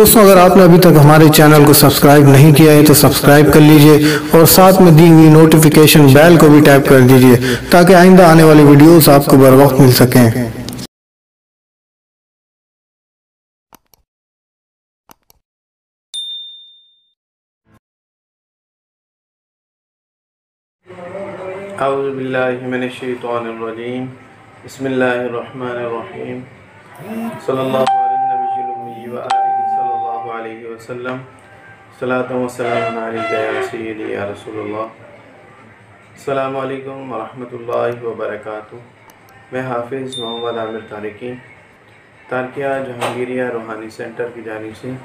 दोस्तों, अगर आपने अभी तक हमारे चैनल को सब्सक्राइब नहीं किया है तो सब्सक्राइब कर लीजिए और साथ में दी हुई नोटिफिकेशन बेल को भी टैप कर दीजिए ताकि आइंदा आने वाली वीडियोस आपको बर वक्त मिल सकें। अऊज़ु बिल्लाहि मिनश शैतानिर रजीम। बिस्मिल्लाहिर रहमानिर रहीम। सल्लल्लाहु अला नबिय्यिल उम्मी व आलिहि सल्लल्लाहु अलैहि वसल्लम। सलातु व सलामुन अलैका या सय्यदी या रसूलल्लाह। अस्सलामु अलैकुम व रहमतुल्लाहि व बरकातुहू। मैं हाफिज़ मोहम्मद आमिर तारकिया जहांगीरिया रूहानी सेंटर की जानिब से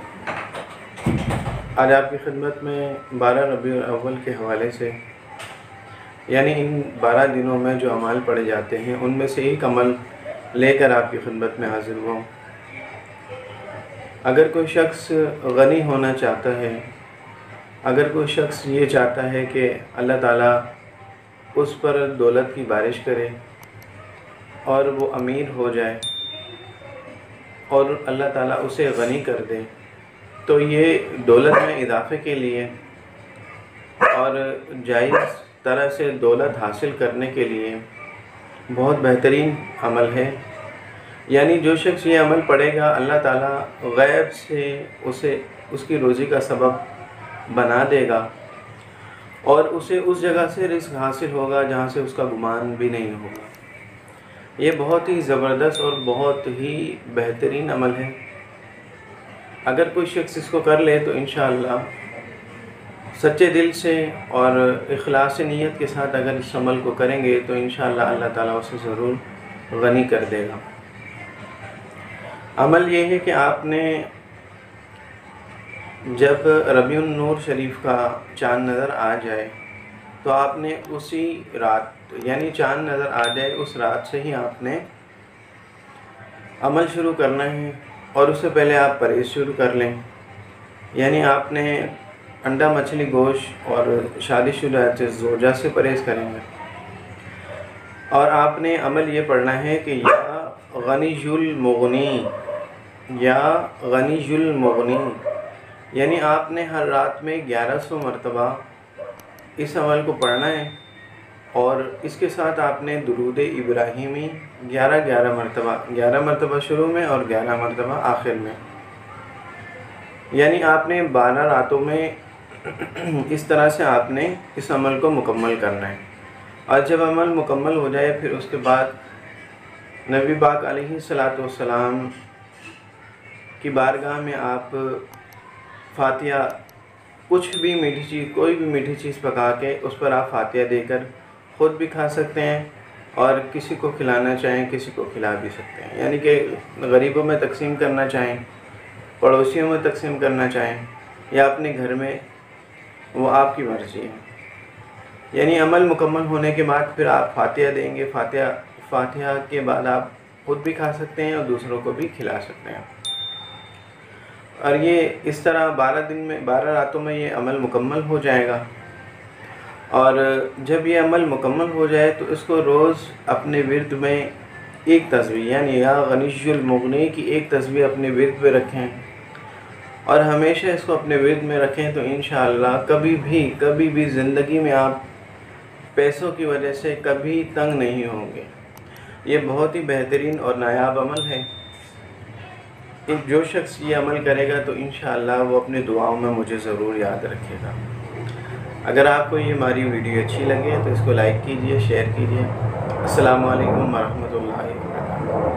आज आपकी खिदमत में 12 रबीउल अव्वल के हवाले से, यानी इन 12 दिनों में जो अमाल पढ़े जाते हैं उनमें से एक अमल लेकर आपकी खिदमत में हाजिर हुआ। अगर कोई शख्स गनी होना चाहता है, अगर कोई शख्स ये चाहता है कि अल्लाह ताला उस पर दौलत की बारिश करे और वो अमीर हो जाए और अल्लाह ताला उसे गनी कर दे, तो ये दौलत में इजाफ़े के लिए और जायज़ तरह से दौलत हासिल करने के लिए बहुत बेहतरीन अमल है। यानी जो शख्स ये अमल पढ़ेगा, अल्लाह ताला गैब से उसे उसकी रोज़ी का सबब बना देगा और उसे उस जगह से रिज़्क़ हासिल होगा जहाँ से उसका गुमान भी नहीं होगा। ये बहुत ही ज़बरदस्त और बहुत ही बेहतरीन अमल है। अगर कोई शख्स इसको कर ले तो इंशाअल्लाह सच्चे दिल से और इखलास नीयत के साथ अगर इस अमल को करेंगे तो इंशाअल्लाह अल्लाह ताला उसे ज़रूर गनी कर देगा। अमल ये है कि आपने जब रबीउन नूर शरीफ का चाँद नज़र आ जाए तो आपने उसी रात, यानी चाँद नज़र आ जाए उस रात से ही आपने अमल शुरू करना है और उससे पहले आप परहेज़ शुरू कर लें। यानी आपने अंडा, मछली, गोश्त और शादीशुदा ज़ौजा से परहेज़ करेंगे और आपने अमल ये पढ़ना है कि या गनीयुल मुग़नी, या गनीयुल मुग़नी, यानी आपने हर रात में 1100 मरतबा इस अमल को पढ़ना है और इसके साथ आपने दुरूद इब्राहिमी 11 मरतबा शुरू में और 11 मरतबा आखिर में, यानी आपने 12 रातों में इस तरह से आपने इस अमल को मुकम्मल करना है। और जब अमल मुकम्मल हो जाए फिर उसके बाद नबी पाक अलैहिस्सलातु वस्सलाम की बारगाह में आप फातिहा, कुछ भी मीठी चीज़, कोई भी मीठी चीज़ पका के उस पर आप फातिहा देकर ख़ुद भी खा सकते हैं और किसी को खिलाना चाहें किसी को खिला भी सकते हैं। यानी कि गरीबों में तकसीम करना चाहें, पड़ोसियों में तकसीम करना चाहें या अपने घर में, वो आपकी मर्ज़ी है। यानी अमल मुकम्मल होने के बाद फिर आप फातिहा देंगे। फातिहा के बाद आप खुद भी खा सकते हैं और दूसरों को भी खिला सकते हैं। और ये इस तरह 12 रातों में ये अमल मुकम्मल हो जाएगा। और जब ये अमल मुकम्मल हो जाए तो इसको रोज़ अपने विर्द में एक तस्बीह, यानी या गनीयुल मुग़नी की एक तस्बीह अपने विर्द में रखें और हमेशा इसको अपने विर्द में रखें तो इंशाअल्लाह कभी भी ज़िंदगी में आप पैसों की वजह से कभी तंग नहीं होंगे। ये बहुत ही बेहतरीन और नायाब अमल है। जो शख्स ये अमल करेगा तो इंशाअल्लाह वो अपनी दुआओं में मुझे ज़रूर याद रखेगा। अगर आपको ये हमारी वीडियो अच्छी लगे तो इसको लाइक कीजिए, शेयर कीजिए। अस्सलामु अलैकुम व रहमतुल्लाहि व बरकातुहू।